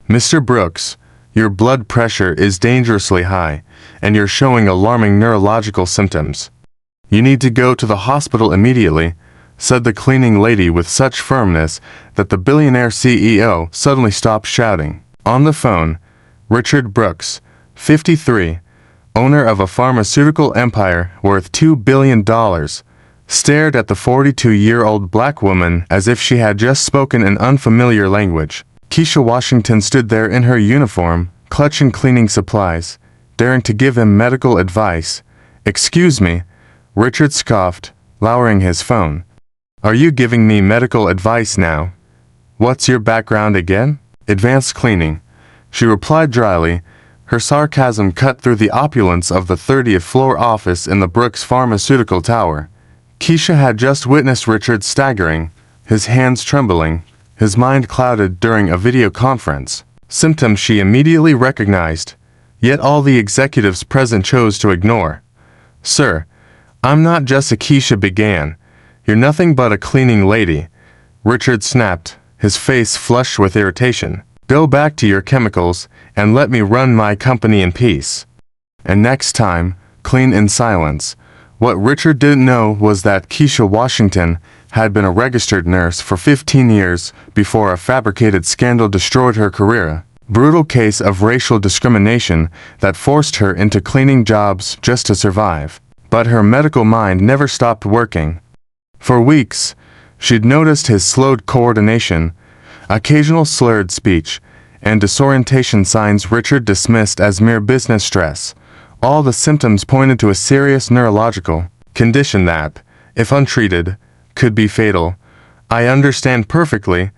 Mr. Brooks, your blood pressure is dangerously high, and you're showing alarming neurological symptoms. You need to go to the hospital immediately, said the cleaning lady with such firmness that the billionaire CEO suddenly stopped shouting. On the phone, Richard Brooks, 53, owner of a pharmaceutical empire worth $2 billion, stared at the 42-year-old black woman as if she had just spoken an unfamiliar language. Kesha Washington stood there in her uniform, clutching cleaning supplies, daring to give him medical advice. "Excuse me," Richard scoffed, lowering his phone. "Are you giving me medical advice now? What's your background again?" "Advanced cleaning," she replied dryly, her sarcasm cut through the opulence of the 30th floor office in the Brooks Pharmaceutical Tower. Kesha had just witnessed Richard staggering, his hands trembling, his mind clouded during a video conference. Symptoms she immediately recognized, yet all the executives present chose to ignore. "Sir, I'm not just a," Kesha began. "You're nothing but a cleaning lady," Richard snapped, his face flushed with irritation. "Go back to your chemicals and let me run my company in peace. And next time, clean in silence." What Richard didn't know was that Kesha Washington had been a registered nurse for 15 years before a fabricated scandal destroyed her career. Brutal case of racial discrimination that forced her into cleaning jobs just to survive. But her medical mind never stopped working. For weeks, she'd noticed his slowed coordination, occasional slurred speech, and disorientation signs Richard dismissed as mere business stress. All the symptoms pointed to a serious neurological condition that, if untreated, could be fatal. "I understand perfectly,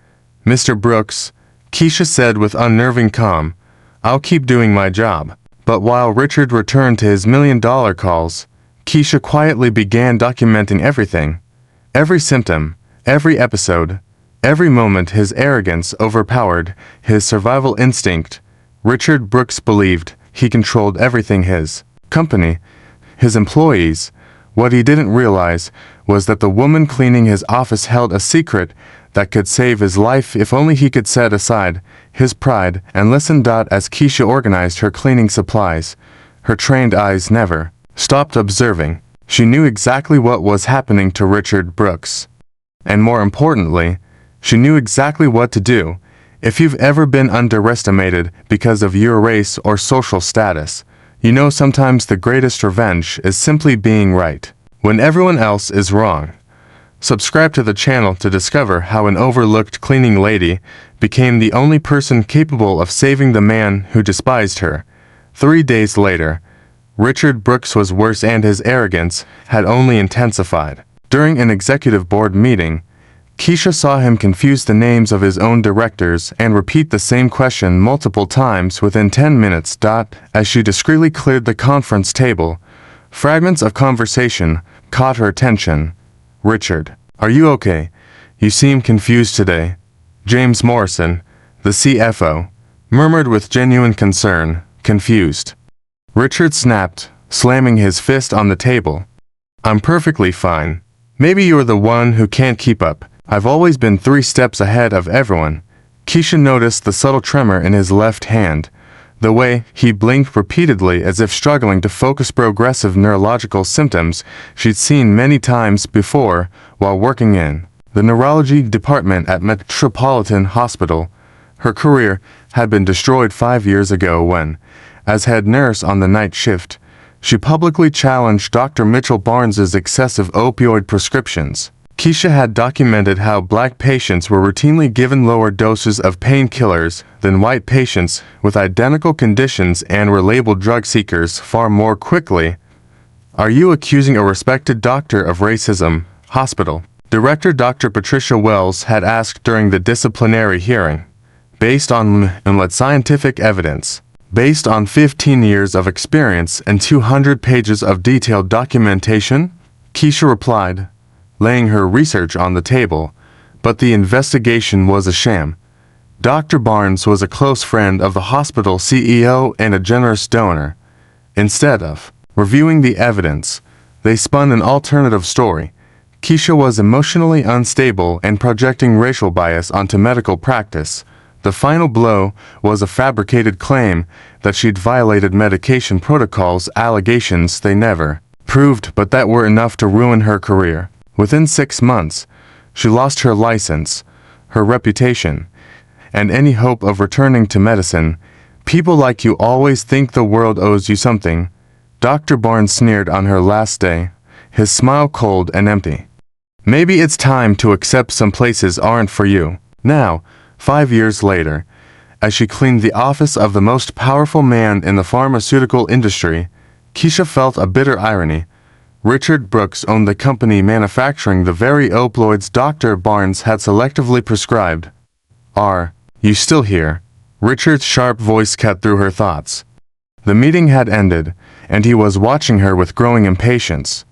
Mr. Brooks," Kesha said with unnerving calm. "I'll keep doing my job." But while Richard returned to his million-dollar calls, Kesha quietly began documenting everything. Every symptom, every episode, every moment. His arrogance overpowered his survival instinct. Richard Brooks believed he controlled everything: his company, his employees. What he didn't realize was that the woman cleaning his office held a secret that could save his life if only he could set aside his pride and listen. As Kesha organized her cleaning supplies, her trained eyes never stopped observing. She knew exactly what was happening to Richard Brooks. And more importantly, she knew exactly what to do. If you've ever been underestimated because of your race or social status, you know sometimes the greatest revenge is simply being right when everyone else is wrong. Subscribe to the channel to discover how an overlooked cleaning lady became the only person capable of saving the man who despised her. 3 days later, Richard Brooks was worse and his arrogance had only intensified. During an executive board meeting, Kesha saw him confuse the names of his own directors and repeat the same question multiple times within 10 minutes. As she discreetly cleared the conference table, fragments of conversation caught her attention. "Richard, are you okay? You seem confused today." James Morrison, the CFO, murmured with genuine concern. "Confused?" Richard snapped, slamming his fist on the table. "I'm perfectly fine. Maybe you're the one who can't keep up. I've always been 3 steps ahead of everyone." Kesha noticed the subtle tremor in his left hand, the way he blinked repeatedly as if struggling to focus. Progressive neurological symptoms she'd seen many times before while working in the neurology department at Metropolitan Hospital. Her career had been destroyed 5 years ago when, as head nurse on the night shift, she publicly challenged Dr. Mitchell Barnes's excessive opioid prescriptions. Kesha had documented how black patients were routinely given lower doses of painkillers than white patients with identical conditions and were labeled drug seekers far more quickly. "Are you accusing a respected doctor of racism?" Hospital Director Dr. Patricia Wells had asked during the disciplinary hearing. "Based on scientific evidence, based on 15 years of experience and 200 pages of detailed documentation," Kesha replied, laying her research on the table. "But the investigation was a sham. Dr. Barnes was a close friend of the hospital CEO and a generous donor. Instead of reviewing the evidence, they spun an alternative story. Kesha was emotionally unstable and projecting racial bias onto medical practice, The final blow was a fabricated claim that she'd violated medication protocols, allegations they never proved but that were enough to ruin her career. Within 6 months, she lost her license, her reputation, and any hope of returning to medicine. People like you always think the world owes you something, Dr. Barnes sneered on her last day, his smile cold and empty. Maybe it's time to accept some places aren't for you. Now, 5 years later, as she cleaned the office of the most powerful man in the pharmaceutical industry, Kesha felt a bitter irony. Richard Brooks owned the company manufacturing the very opioids Dr. Barnes had selectively prescribed. Are you still here? Richard's sharp voice cut through her thoughts. The meeting had ended, and he was watching her with growing impatience.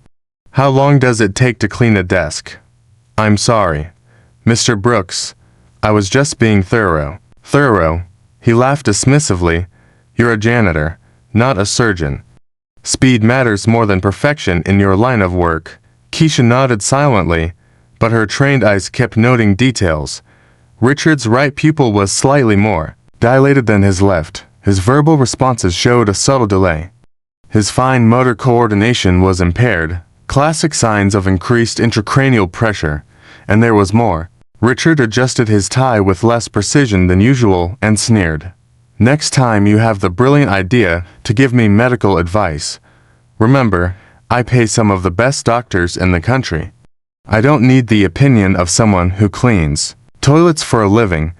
How long does it take to clean a desk? I'm sorry, Mr. Brooks. I was just being thorough. Thorough? He laughed dismissively. You're a janitor, not a surgeon. Speed matters more than perfection in your line of work. Kesha nodded silently, but her trained eyes kept noting details. Richard's right pupil was slightly more dilated than his left. His verbal responses showed a subtle delay. His fine motor coordination was impaired, classic signs of increased intracranial pressure, and there was more. Richard adjusted his tie with less precision than usual and sneered. Next time you have the brilliant idea to give me medical advice, remember, I pay some of the best doctors in the country. I don't need the opinion of someone who cleans toilets for a living.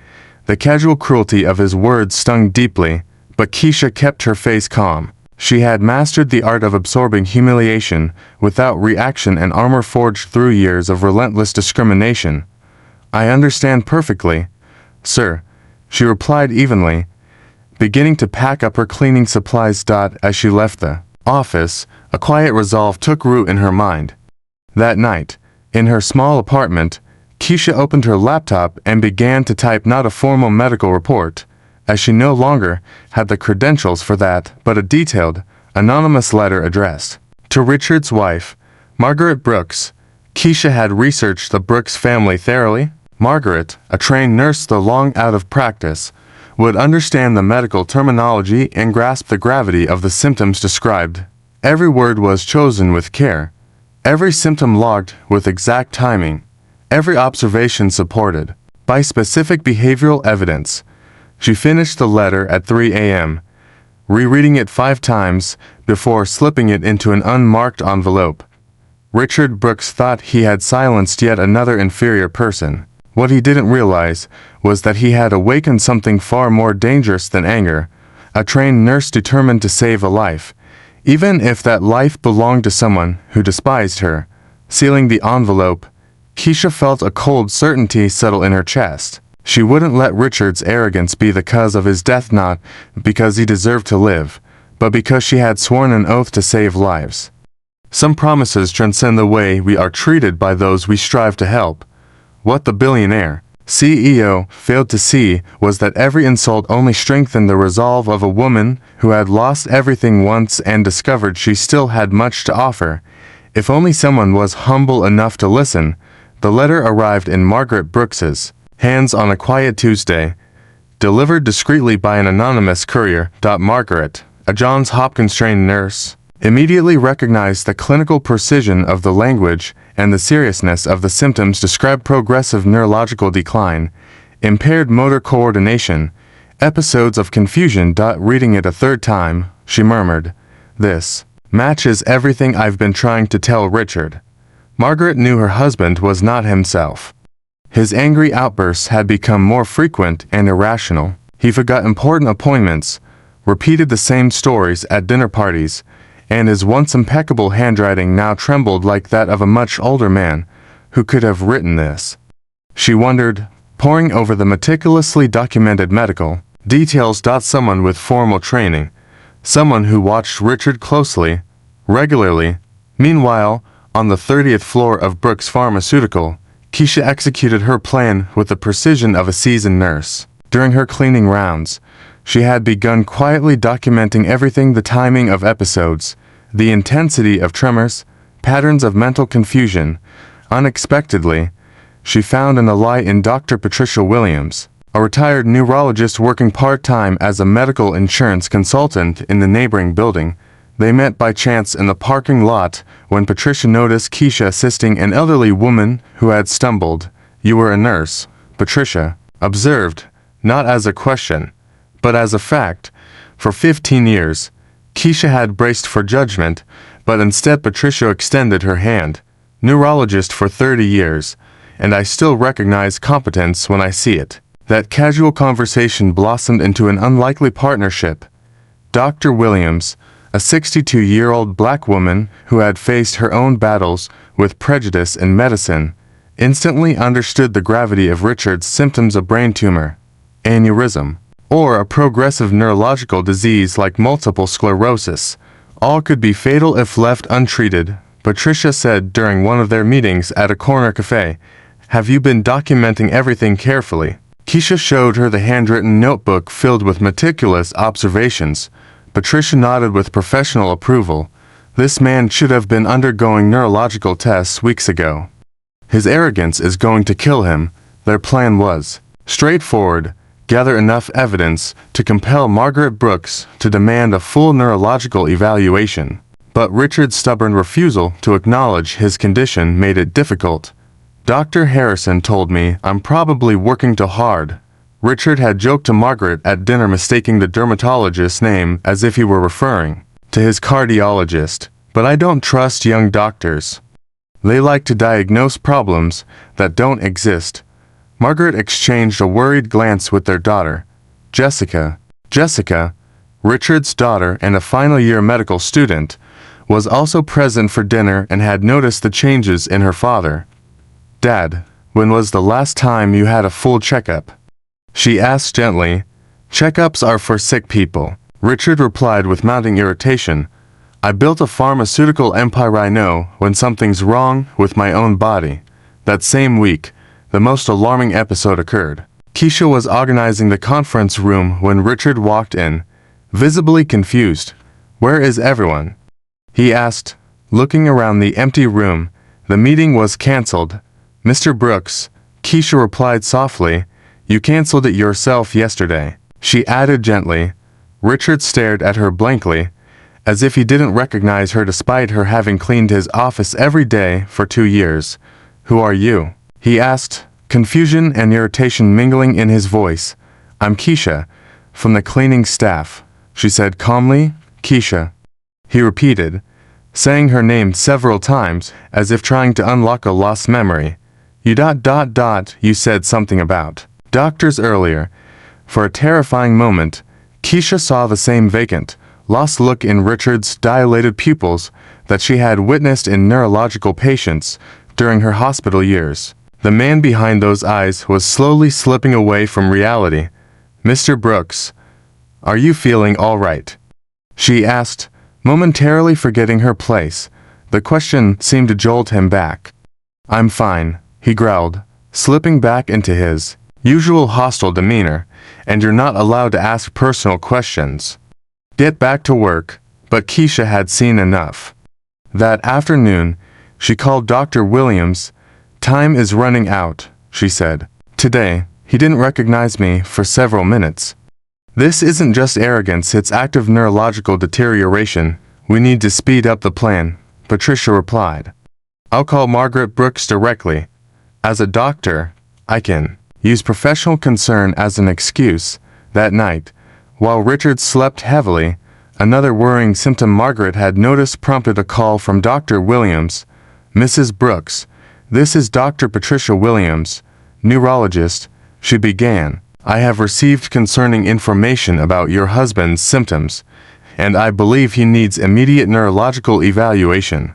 The casual cruelty of his words stung deeply, but Kesha kept her face calm. She had mastered the art of absorbing humiliation without reaction and armor forged through years of relentless discrimination. I understand perfectly, sir, she replied evenly, beginning to pack up her cleaning supplies. As she left the office, a quiet resolve took root in her mind. That night, in her small apartment, Kesha opened her laptop and began to type not a formal medical report, as she no longer had the credentials for that, but a detailed, anonymous letter addressed to Richard's wife, Margaret Brooks. Kesha had researched the Brooks family thoroughly. Margaret, a trained nurse though long out of practice, would understand the medical terminology and grasp the gravity of the symptoms described. Every word was chosen with care, every symptom logged with exact timing, every observation supported by specific behavioral evidence. She finished the letter at 3 a.m., rereading it 5 times before slipping it into an unmarked envelope. Richard Brooks thought he had silenced yet another inferior person. What he didn't realize was that he had awakened something far more dangerous than anger, a trained nurse determined to save a life, even if that life belonged to someone who despised her. Sealing the envelope, Kesha felt a cold certainty settle in her chest. She wouldn't let Richard's arrogance be the cause of his death, not because he deserved to live, but because she had sworn an oath to save lives. Some promises transcend the way we are treated by those we strive to help. What the billionaire CEO failed to see was that every insult only strengthened the resolve of a woman who had lost everything once and discovered she still had much to offer. If only someone was humble enough to listen. The letter arrived in Margaret Brooks's hands on a quiet Tuesday, delivered discreetly by an anonymous courier. Margaret, a Johns Hopkins trained nurse, immediately recognized the clinical precision of the language and the seriousness of the symptoms described: progressive neurological decline, impaired motor coordination, episodes of confusion. Reading it a third time, she murmured, "This matches everything I've been trying to tell Richard." Margaret knew her husband was not himself. His angry outbursts had become more frequent and irrational. He forgot important appointments, repeated the same stories at dinner parties, and his once impeccable handwriting now trembled like that of a much older man. Who could have written this? She wondered, poring over the meticulously documented medical details. Someone with formal training, someone who watched Richard closely, regularly. Meanwhile, on the 30th floor of Brooks Pharmaceutical, Kesha executed her plan with the precision of a seasoned nurse. During her cleaning rounds, she had begun quietly documenting everything: the timing of episodes, the intensity of tremors, patterns of mental confusion. Unexpectedly, she found an ally in Dr. Patricia Williams. a retired neurologist working part-time as a medical insurance consultant in the neighboring building. They met by chance in the parking lot when Patricia noticed Kesha assisting an elderly woman who had stumbled. "You were a nurse," Patricia observed, not as a question, but as a fact. For 15 years, Kesha had braced for judgment, but instead Patricia extended her hand. "Neurologist for 30 years, and I still recognize competence when I see it." That casual conversation blossomed into an unlikely partnership. Dr. Williams, a 62-year-old black woman who had faced her own battles with prejudice in medicine, instantly understood the gravity of Richard's symptoms: a brain tumor, aneurysm, or a progressive neurological disease like multiple sclerosis. All could be fatal if left untreated, Patricia said during one of their meetings at a corner cafe. "Have you been documenting everything carefully?" Kesha showed her the handwritten notebook filled with meticulous observations. Patricia nodded with professional approval. This man should have been undergoing neurological tests weeks ago. His arrogance is going to kill him. Their plan was straightforward: gather enough evidence to compel Margaret Brooks to demand a full neurological evaluation. But Richard's stubborn refusal to acknowledge his condition made it difficult. "Dr. Harrison told me I'm probably working too hard," Richard had joked to Margaret at dinner, mistaking the dermatologist's name as if he were referring to his cardiologist. "But I don't trust young doctors. They like to diagnose problems that don't exist." Margaret exchanged a worried glance with their daughter, Jessica. Jessica, Richard's daughter and a final-year medical student, was also present for dinner and had noticed the changes in her father. "Dad, when was the last time you had a full checkup?" she asked gently. "Checkups are for sick people," Richard replied with mounting irritation. "I built a pharmaceutical empire. I know when something's wrong with my own body." That same week, the most alarming episode occurred. Kesha was organizing the conference room when Richard walked in, visibly confused. "Where is everyone?" he asked, looking around the empty room. "The meeting was canceled, Mr. Brooks," Kesha replied softly. "You canceled it yourself yesterday," she added gently. Richard stared at her blankly, as if he didn't recognize her despite her having cleaned his office every day for 2 years. "Who are you?" he asked, confusion and irritation mingling in his voice. "I'm Kesha, from the cleaning staff," she said calmly. "Kesha," he repeated, saying her name several times as if trying to unlock a lost memory. You said something about doctors earlier." For a terrifying moment, Kesha saw the same vacant, lost look in Richard's dilated pupils that she had witnessed in neurological patients during her hospital years. The man behind those eyes was slowly slipping away from reality. "Mr. Brooks, are you feeling all right?" she asked, momentarily forgetting her place. The question seemed to jolt him back. "I'm fine," he growled, slipping back into his usual hostile demeanor. "And you're not allowed to ask personal questions. Get back to work." But Kesha had seen enough. That afternoon, she called Dr. Williams. "Time is running out," she said. "Today, he didn't recognize me for several minutes. This isn't just arrogance, it's active neurological deterioration. We need to speed up the plan," Patricia replied. "I'll call Margaret Brooks directly. As a doctor, I can use professional concern as an excuse." That night, while Richard slept heavily, another worrying symptom Margaret had noticed prompted a call from Dr. Williams. "Mrs. Brooks, this is Dr. Patricia Williams, neurologist," she began. "I have received concerning information about your husband's symptoms, and I believe he needs immediate neurological evaluation."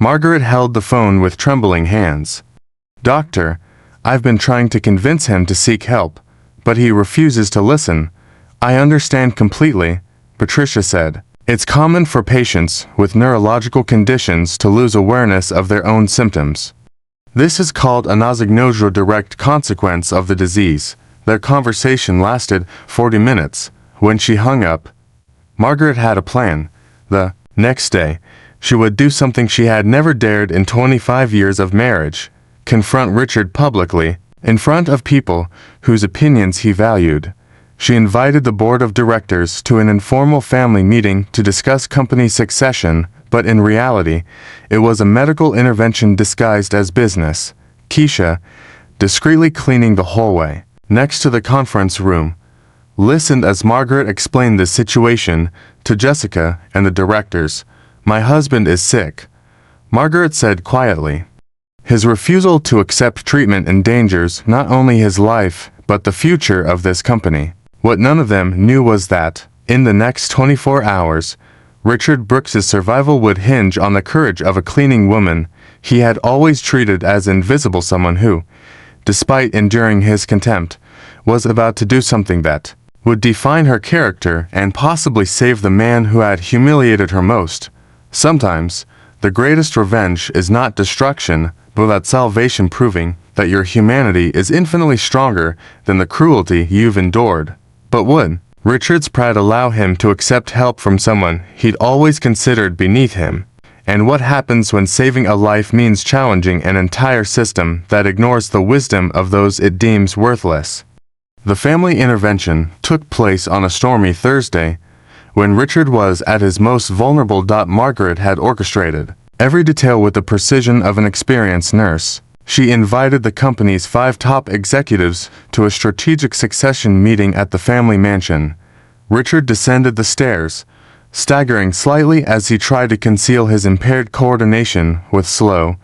Margaret held the phone with trembling hands. "Doctor, I've been trying to convince him to seek help, but he refuses to listen." "I understand completely," Patricia said. "It's common for patients with neurological conditions to lose awareness of their own symptoms. This is called anosognosia, direct consequence of the disease." Their conversation lasted 40 minutes. When she hung up, Margaret had a plan. The next day, she would do something she had never dared in 25 years of marriage: confront Richard publicly. In front of people whose opinions he valued, she invited the board of directors to an informal family meeting to discuss company succession, but in reality, it was a medical intervention disguised as business. Kesha, discreetly cleaning the hallway next to the conference room, listened as Margaret explained the situation to Jessica and the directors. "My husband is sick," Margaret said quietly. "His refusal to accept treatment endangers not only his life, but the future of this company." What none of them knew was that, in the next 24 hours, Richard Brooks's survival would hinge on the courage of a cleaning woman he had always treated as invisible, someone who, despite enduring his contempt, was about to do something that would define her character and possibly save the man who had humiliated her most. Sometimes, the greatest revenge is not destruction, but that salvation, proving that your humanity is infinitely stronger than the cruelty you've endured. But would Richard's pride allow him to accept help from someone he'd always considered beneath him? And what happens when saving a life means challenging an entire system that ignores the wisdom of those it deems worthless? The family intervention took place on a stormy Thursday, when Richard was at his most vulnerable. Margaret had orchestrated every detail with the precision of an experienced nurse. She invited the company's 5 top executives to a strategic succession meeting at the family mansion. Richard descended the stairs, staggering slightly as he tried to conceal his impaired coordination with slow,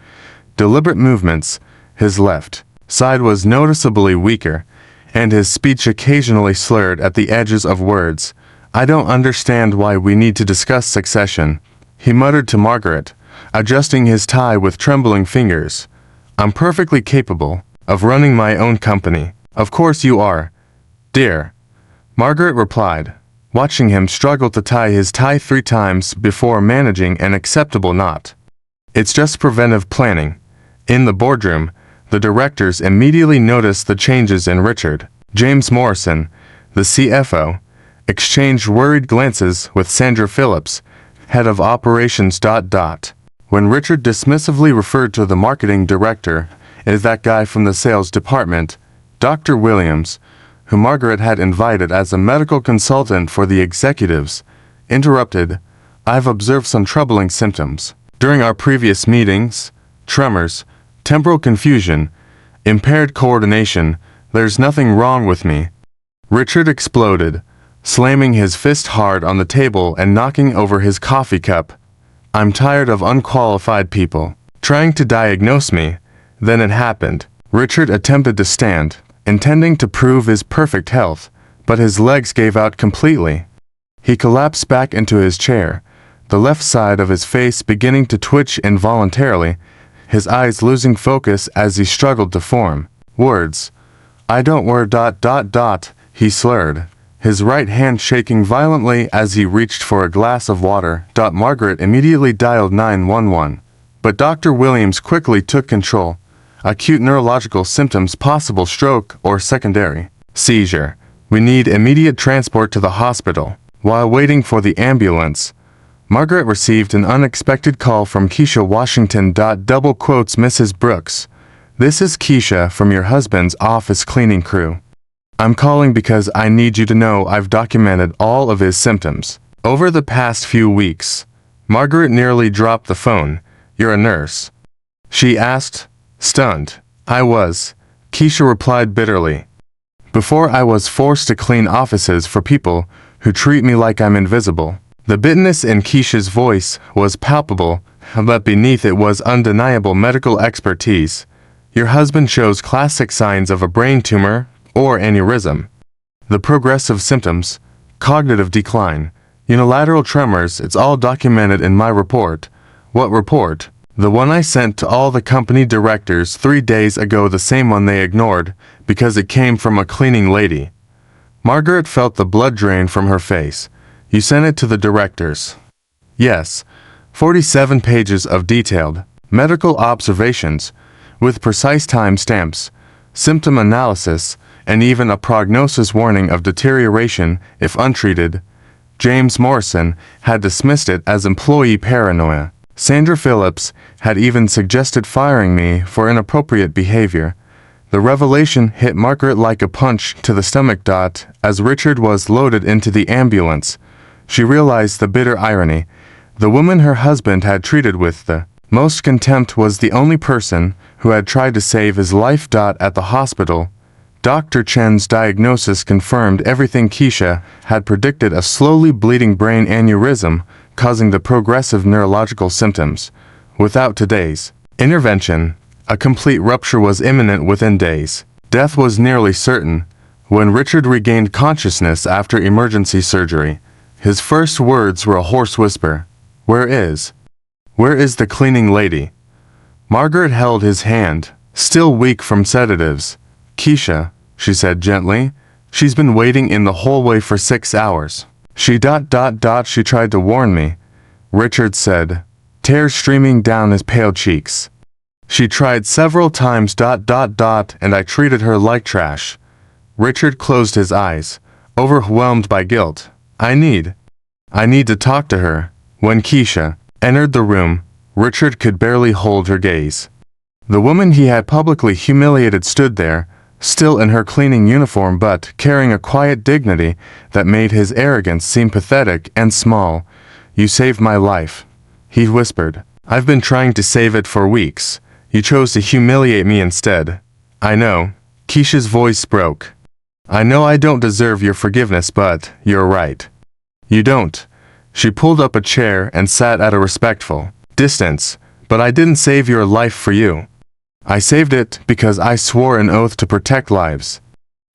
deliberate movements. His left side was noticeably weaker, and his speech occasionally slurred at the edges of words. "I don't understand why we need to discuss succession," he muttered to Margaret, adjusting his tie with trembling fingers. "I'm perfectly capable of running my own company." "Of course you are, dear," Margaret replied, watching him struggle to tie his tie 3 times before managing an acceptable knot. "It's just preventive planning." In the boardroom, the directors immediately noticed the changes in Richard. James Morrison, the CFO, exchanged worried glances with Sandra Phillips, head of operations. When Richard dismissively referred to the marketing director as "that guy from the sales department," Dr. Williams, who Margaret had invited as a medical consultant for the executives, interrupted. "I've observed some troubling symptoms during our previous meetings: tremors, temporal confusion, impaired coordination. There's nothing wrong with me." Richard exploded, slamming his fist hard on the table and knocking over his coffee cup. "I'm tired of unqualified people trying to diagnose me." Then it happened. Richard attempted to stand, intending to prove his perfect health, but his legs gave out completely. He collapsed back into his chair, the left side of his face beginning to twitch involuntarily, his eyes losing focus as he struggled to form words. "I don't worry. He slurred, his right hand shaking violently as he reached for a glass of water. Margaret immediately dialed 911, but Dr. Williams quickly took control. "Acute neurological symptoms, possible stroke or secondary seizure. We need immediate transport to the hospital." While waiting for the ambulance, Margaret received an unexpected call from Kesha Washington. "Mrs. Brooks, this is Kesha from your husband's office cleaning crew. I'm calling because I need you to know I've documented all of his symptoms over the past few weeks." Margaret nearly dropped the phone. "You're a nurse?" she asked, stunned. "I was," Kesha replied bitterly. "Before I was forced to clean offices for people who treat me like I'm invisible." The bitterness in Kesha's voice was palpable, but beneath it was undeniable medical expertise. "Your husband shows classic signs of a brain tumor or aneurysm. The progressive symptoms: cognitive decline, unilateral tremors. It's all documented in my report." "What report?" "The one I sent to all the company directors 3 days ago, the same one they ignored because it came from a cleaning lady." Margaret felt the blood drain from her face. "You sent it to the directors?" "Yes. 47 pages of detailed medical observations, with precise time stamps, symptom analysis, and even a prognosis warning of deterioration if untreated." James Morrison had dismissed it as employee paranoia. Sandra Phillips had even suggested firing me for inappropriate behavior. The revelation hit Margaret like a punch to the stomach. As Richard was loaded into the ambulance, she realized the bitter irony. The woman her husband had treated with the most contempt was the only person who had tried to save his life. At the hospital, Dr. Chen's diagnosis confirmed everything Kesha had predicted: a slowly bleeding brain aneurysm causing the progressive neurological symptoms. Without today's intervention, a complete rupture was imminent within days. Death was nearly certain. When Richard regained consciousness after emergency surgery, his first words were a hoarse whisper. Where is the cleaning lady?" Margaret held his hand, still weak from sedatives. "Kesha," she said gently, "she's been waiting in the hallway for 6 hours. She tried to warn me," Richard said, tears streaming down his pale cheeks. "She tried several times, and I treated her like trash." Richard closed his eyes, overwhelmed by guilt. I need to talk to her." When Kesha entered the room, Richard could barely hold her gaze. The woman he had publicly humiliated stood there, still in her cleaning uniform but carrying a quiet dignity that made his arrogance seem pathetic and small. "You saved my life," he whispered. "I've been trying to save it for weeks. You chose to humiliate me instead." "I know." Kesha's voice broke. "I know I don't deserve your forgiveness, but you're right. You don't." She pulled up a chair and sat at a respectful distance. "But I didn't save your life for you. I saved it because I swore an oath to protect lives.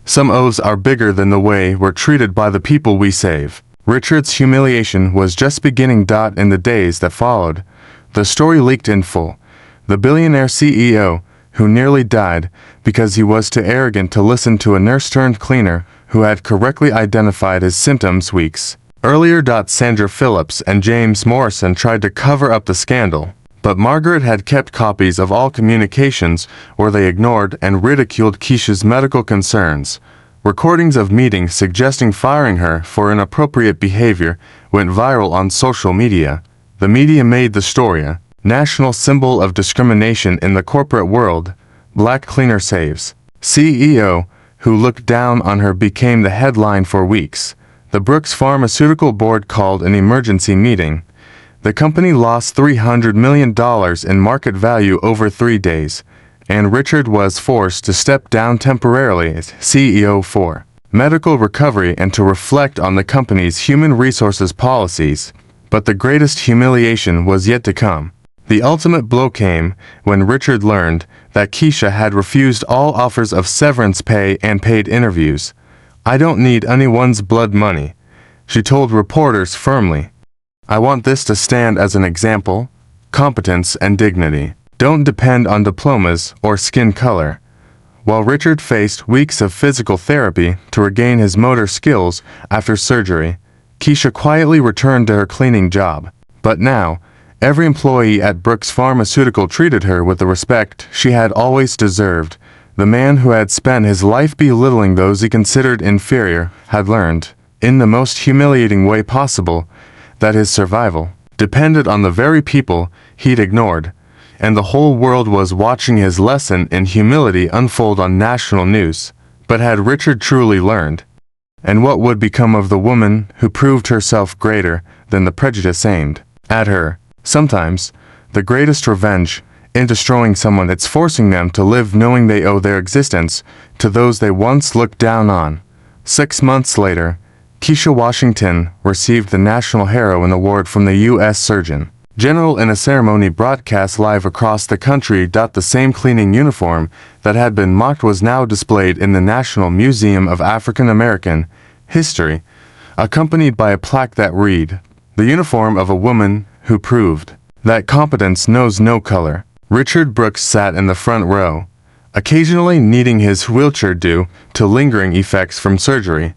Some oaths are bigger than the way we're treated by the people we save." Richard's humiliation was just beginning. In the days that followed, the story leaked in full. The billionaire CEO, who nearly died because he was too arrogant to listen to a nurse-turned-cleaner who had correctly identified his symptoms weeks earlier. Sandra Phillips and James Morrison tried to cover up the scandal, but Margaret had kept copies of all communications where they ignored and ridiculed Kesha's medical concerns. Recordings of meetings suggesting firing her for inappropriate behavior went viral on social media. The media made the story a national symbol of discrimination in the corporate world. "Black cleaner saves CEO who looked down on her" became the headline for weeks. The Brooks Pharmaceutical Board called an emergency meeting. The company lost $300 million in market value over 3 days, and Richard was forced to step down temporarily as CEO for medical recovery and to reflect on the company's human resources policies. But the greatest humiliation was yet to come. The ultimate blow came when Richard learned that Kesha had refused all offers of severance pay and paid interviews. "I don't need anyone's blood money," she told reporters firmly. "I want this to stand as an example. Competence and dignity don't depend on diplomas or skin color." While Richard faced weeks of physical therapy to regain his motor skills after surgery, Kesha quietly returned to her cleaning job. But now, every employee at Brooks Pharmaceutical treated her with the respect she had always deserved. The man who had spent his life belittling those he considered inferior had learned, in the most humiliating way possible, that his survival depended on the very people he'd ignored, and the whole world was watching his lesson in humility unfold on national news. But had Richard truly learned? And what would become of the woman who proved herself greater than the prejudice aimed at her? Sometimes, the greatest revenge in destroying someone is forcing them to live knowing they owe their existence to those they once looked down on. 6 months later, Kesha Washington received the National Heroine Award from the U.S. Surgeon General in a ceremony broadcast live across the country. The same cleaning uniform that had been mocked was now displayed in the National Museum of African American History, accompanied by a plaque that read, "The uniform of a woman who proved that competence knows no color." Richard Brooks sat in the front row, occasionally needing his wheelchair due to lingering effects from surgery.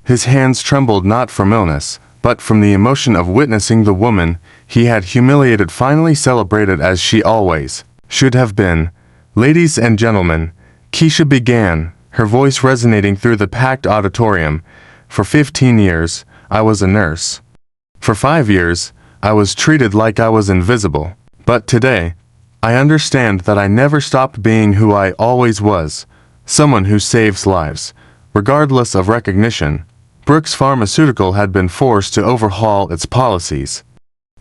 His hands trembled not from illness, but from the emotion of witnessing the woman he had humiliated finally celebrated as she always should have been. "Ladies and gentlemen," Kesha began, her voice resonating through the packed auditorium. "For 15 years, I was a nurse. For 5 years, I was treated like I was invisible. But today, I understand that I never stopped being who I always was. someone who saves lives, regardless of recognition. Brooks Pharmaceutical had been forced to overhaul its policies.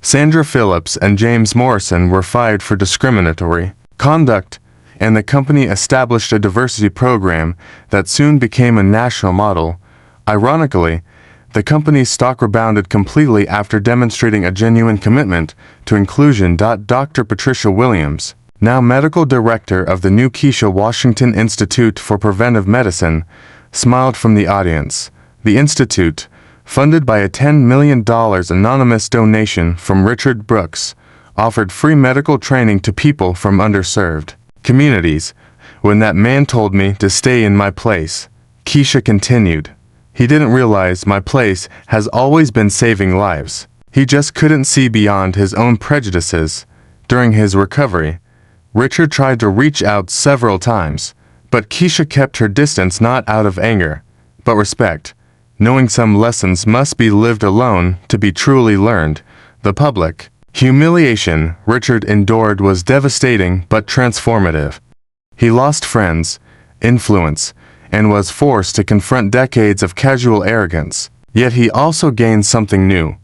Sandra Phillips and James Morrison were fired for discriminatory conduct, and the company established a diversity program that soon became a national model. Ironically, the company's stock rebounded completely after demonstrating a genuine commitment to inclusion. Dr. Patricia Williams, now medical director of the new Kesha Washington Institute for Preventive Medicine, smiled from the audience. The institute, funded by a $10 million anonymous donation from Richard Brooks, offered free medical training to people from underserved communities. When that man told me to stay in my place, Kesha continued, he didn't realize my place has always been saving lives. He just couldn't see beyond his own prejudices. During his recovery, Richard tried to reach out several times, but Kesha kept her distance, not out of anger, but respect, knowing some lessons must be lived alone to be truly learned. The public humiliation Richard endured was devastating but transformative. He lost friends, influence, and was forced to confront decades of casual arrogance. Yet he also gained something new: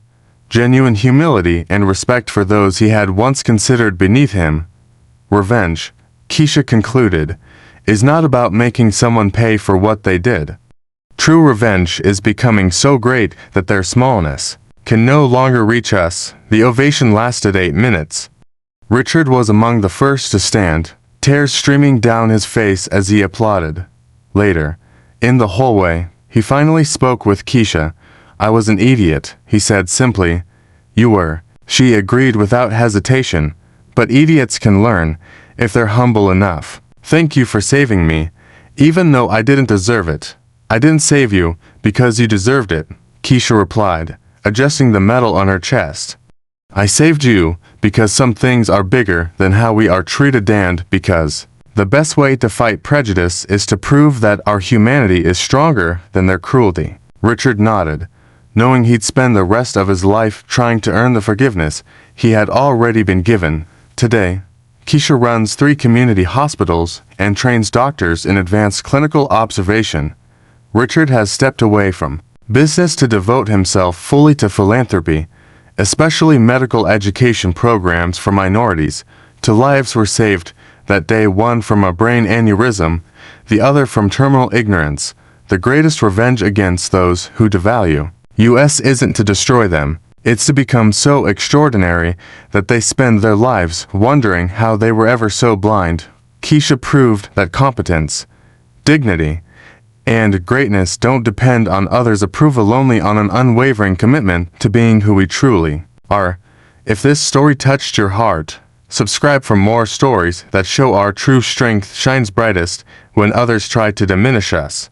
genuine humility and respect for those he had once considered beneath him. Revenge, Kesha concluded, is not about making someone pay for what they did. True revenge is becoming so great that their smallness can no longer reach us. The ovation lasted 8 minutes. Richard was among the first to stand, tears streaming down his face as he applauded. Later, in the hallway, he finally spoke with Kesha. I was an idiot, he said simply. You were, she agreed without hesitation, but idiots can learn, if they're humble enough. Thank you for saving me, even though I didn't deserve it. I didn't save you because you deserved it, Kesha replied, adjusting the medal on her chest. I saved you because some things are bigger than how we are treated, and because the best way to fight prejudice is to prove that our humanity is stronger than their cruelty. Richard nodded, knowing he'd spend the rest of his life trying to earn the forgiveness he had already been given. Today, Kesha runs 3 community hospitals and trains doctors in advanced clinical observation. Richard has stepped away from business to devote himself fully to philanthropy, especially medical education programs for minorities. 2 lives were saved that day, one from a brain aneurysm, the other from terminal ignorance. The greatest revenge against those who devalue us isn't to destroy them, it's to become so extraordinary that they spend their lives wondering how they were ever so blind. Kesha proved that competence, dignity, and greatness don't depend on others' approval, only on an unwavering commitment to being who we truly are. If this story touched your heart, subscribe for more stories that show our true strength shines brightest when others try to diminish us.